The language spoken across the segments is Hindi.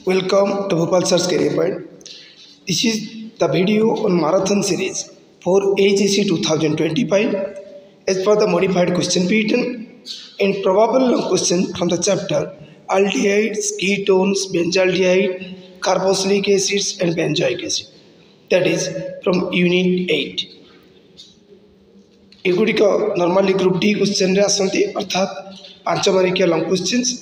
Welcome to Bhopal Search Career Point. This is the video on marathon series for AGC 2025 as per the modified question pattern and probable long question from the chapter aldehydes, ketones, benzaldehyde, carboxylic acids and benzoic acid. That is from Unit 8. एगुड़िक नॉर्मली ग्रुप डी क्वेश्चन रे आसंती अर्थात 5 मार्किया लॉन्ग क्वेश्चंस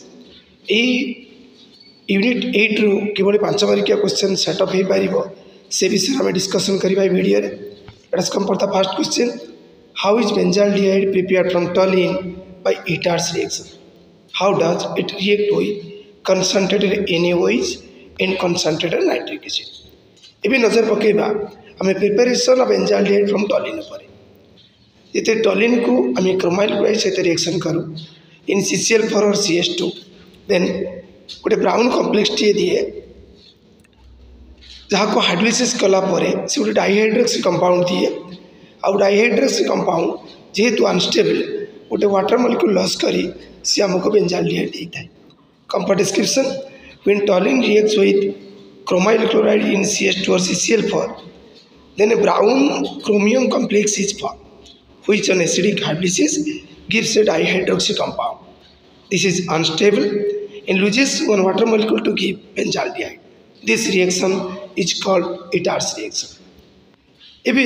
यूनिट 8 रु किभली 5 मार्किया क्वेश्चन सेटअप हो पारिबो से विषय में डिस्कशन करिबा वीडियो रे. Let us come for the first question. How is benzaldehyde prepared from toluene by Etard's reaction? How does it react with concentrated NaOH and concentrated nitric acid? एबे नजर पकेबा हमें preparation of benzaldehyde from toluene पर. ये टॉलिन को आम क्रोमाइल क्लोराइड सहित रिएक्शन करूँ इन CCl4 और CS2 देन गोटे ब्राउन कम्प्लेक्स टी दिए जहाँ को हाइड्रोलिसिस कलापर से गोटे डाइहाइड्रोक्सी कंपाउंड दिए आउ डाइहाइड्रोक्सी कंपाउंड जेहेतु अनस्टेबल गोटे वाटर मॉलिक्यूल लॉस करी सी आमको बेंजाल्डिहाइड देता है. Compound description when toluene reacts with chromyl chloride in CS2 और CCl4 then a brown chromium complex is formed which on acidic hydrolysis gives a dihydroxy compound. This is unstable and loses one water molecule to give benzaldehyde. This reaction is called Itard's reaction. एबे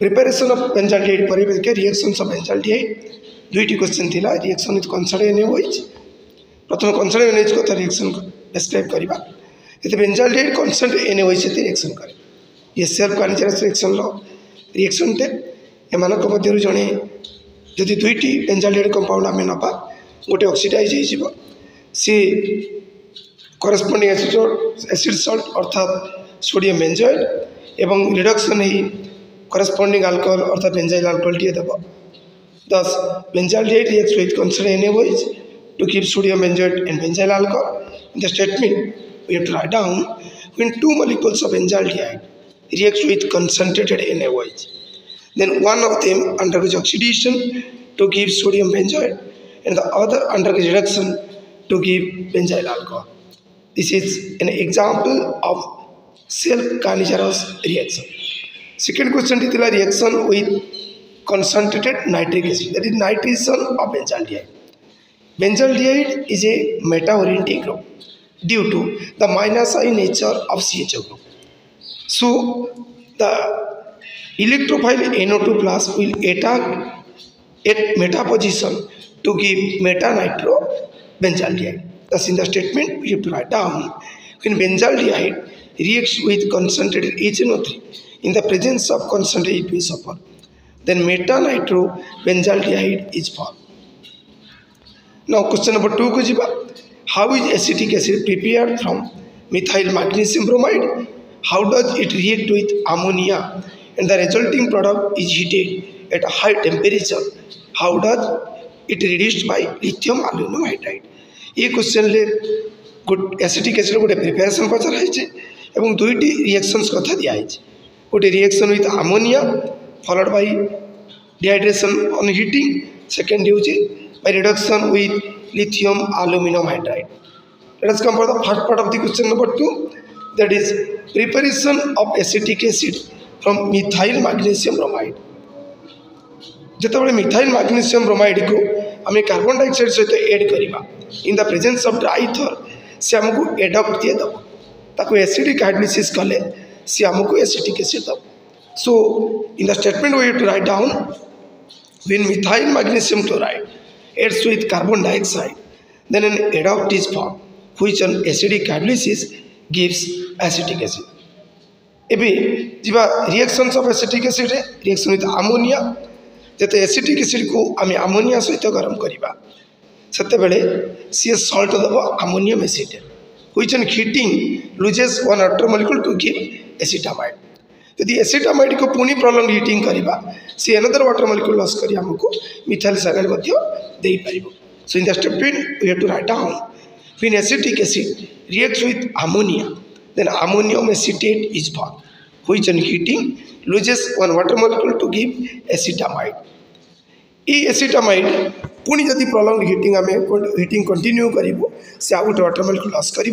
preparation of benzaldehyde पर के reactions of benzaldehyde दुईटी क्वेश्चन थिला. रिएक्शन विथ कंसंट्रेटेड NaOH प्रथम कंसंट्रेटेड NaOH को रिएक्शन डिस्क्राइब करिबा. एते बेंजाल्डिहाइड कंसंट्रेटेड NaOH से रिएक्शन करे. ये सेल्फ कॉन्जरेशन रिएक्शन लो रिएक्शन ते एमानक मध्य जड़े जदि दुईटी बेंजाल्डिहाइड कंपाउंड आम नवा गोटे ऑक्सीडाइज हो सी करस्पॉन्डिंग एसिड सॉल्ट अर्थात सोडियम बेंजोएट एवं रिडक्शन ही करस्पॉन्डिंग अल्कोहल अर्थात बेंजाइल अल्कोहल टी देव. Thus benzaldehyde reacts with concentrated NaOH to give sodium benzoate and benzyl alcohol. In the statement we have to write down when two molecules of benzaldehyde reacts with concentrated NaOH then one of them undergoes oxidation to give sodium benzoate and the other undergoes reduction to give benzyl alcohol. This is an example of self-carnigerous reaction. Second question is the reaction with concentrated nitric acid, that is nitration of benzaldehyde. Benzaldehyde is a meta-orienting group due to the minus I nature of CHO group. So the electrophile NO2 plus will attack at meta position to give meta nitro benzaldehyde. Thus in the statement we have to write down when benzaldehyde reacts with concentrated HNO3 in the presence of concentrated EPSO4 then meta nitro benzaldehyde is formed. Now question number 2 को जिबा. How is acetic acid prepared from methyl magnesium bromide? How does it react with ammonia and the resulting product is heated at a high temperature? How does it reduced by lithium aluminum hydride? ये क्वेश्चन ले गुड एसिटिक एसिड गोटे प्रिपेरेसन पचार है दुईटी रिएक्शंस कथा दिया है. गोटे reaction with ammonia followed by dehydration on heating. Second होची by reduction with lithium aluminum hydride. Let us come for the first part of the question number 2, that is preparation of acetic acid from methyl magnesium bromide. जितेबाला मिथाइल मैग्नीशियम ब्रोमाइड को आम कार्बन डाइऑक्साइड सहित एड करवा in the presence of dry ether सी आमको एडप्ट दिए दब ताको एसिडिक हाइड्रोलिसिस कले सी आमको एसिटिक एसिड दब. So in the statement we have to write down when methyl magnesium chloride adds with carbon dioxide then an adduct is form which on acidic hydrolysis gives acetic acid. एबे जिबा reactions of acetic acid reaction with ammonia जते एसिटिक एसिड को आम अमोनिया सहित गरम करवा सेते बेले सी सॉल्ट दब ammonium acid which on heating loses one water molecule to give acetamide. यदि एसिटामाइड को पुनी प्रोलॉन्ग हीटिंग करवा सी अनदर वाटर मॉलिक्यूल लॉस करी हमको मिथाइल साइनाइड मध्य देई परिबो. So in the statement we have to write down when acetic acid reacts with ammonia then ammonium acetate is formed which on heating loses one water molecule to give acetamide. ये एसिटामाइड पुणी जदि प्रोलॉन्ग हीटिंग आम हीटिंग कंटिन्यू करूँ से आउ गोटे वाटर मॉलिक्यूल लॉस कर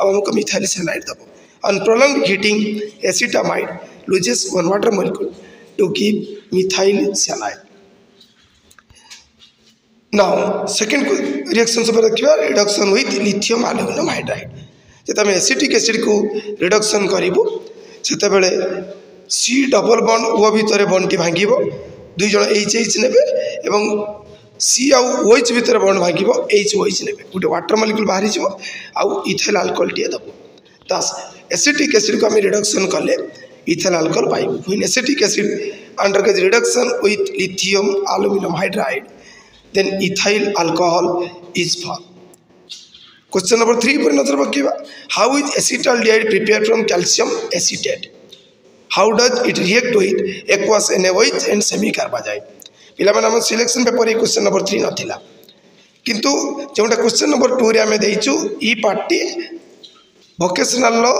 आमको मिथाइल सैलाइड दब on prolong heating acetamide loses one water molecule to give methyl cyanide. Now second reaction सब देखा reduction with lithium aluminium hydride जब आम एसिटिक एसिड को रिडक्शन करूँ से सी डबल बॉन्ड ओ भितर बॉन्ड टी भांग दुई जन एच ने सी आउ ओएच भितर बॉन्ड भांग एच ओएच ने गोटे वाटर मॉलिक्यूल बाहरी आउ इथाइल अल्कोहल टी दब दास एसिटिक एसिड को आम रिडक्शन कले इथाइल अल्कोहल पाइबू when acetic acid undergoes reduction with lithium aluminium hydride then ethyl alcohol is formed. Question number 3 पर नजर रखिबा how is acetaldehyde prepared from calcium acetate, how does it react with aqueous NaOH and semi carbazide। पिला माने हम selection paper A question number 3 नथिला किंतु जोटा क्वेश्चन नंबर 2 रे हमें देइछु ई पार्टी वोकेशनल लो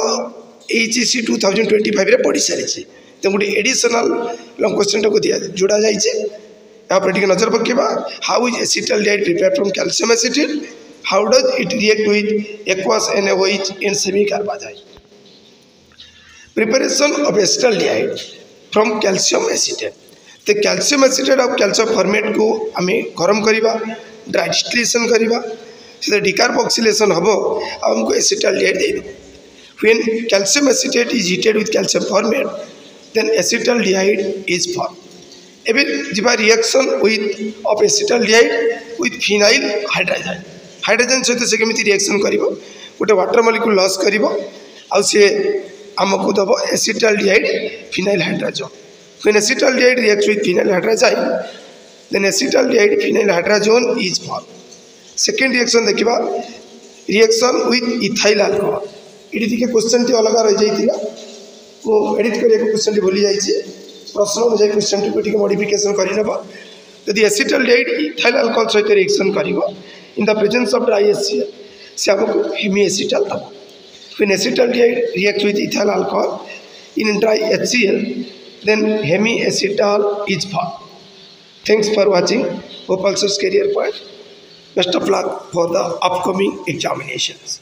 HEC 2025 रे पढ़ी सारी तो गोटे एडिशनल लॉन्ग क्वेश्चन को दिया जोड़ा जाइए यहाँ पर नजर पकेबा how is acetaldehyde prepared from calcium acetate, how does it react with aqueous NaOH and semi carbazide. Preparation of acetaldehyde from calcium acetate तो कैल्शियम एसिटेट और कैल्शियम फॉर्मेट को आम गरम करवा ड्राई डिस्टिलेशन करवा से डिकार्बोक्सिलेशन हम आमको एसिटाल्डिहाइड दे दे when calcium acetate is heated with calcium formate then acetaldehyde is form. एबे जिबा reaction with of acetaldehyde with phenyl hydrogen hydrogen सहित से केमिति रिएक्शन करिवो गोटे वाटर मॉलिक्यूल लॉस करिवो आ से हमको दबो acetaldehyde phenyl hydrogen when acetaldehyde reacts with phenyl hydrogen then acetaldehyde phenyl hydrogen is form. Second reaction देखिबा रिएक्शन विथ इथाइल अल्कोहल इडी दिके क्वेश्चन टी अलग रह जाइतिला वो एडिट करिया क्वेश्चन टी भूली जाइछि प्रश्न अनुसार क्वेश्चन टी मॉडिफिकेशन करनेबा यदि एसिटाल्डिहाइड इथाइल अल्कोहल सहित रिएक्शन करिवो in the presence of dry HCl से हमको हेमी एसिटाल दब when acetaldehyde react with ethyl alcohol in dry HCl then hemi acetal is form. Thanks for watching hope also's career point, best of luck for the upcoming examinations.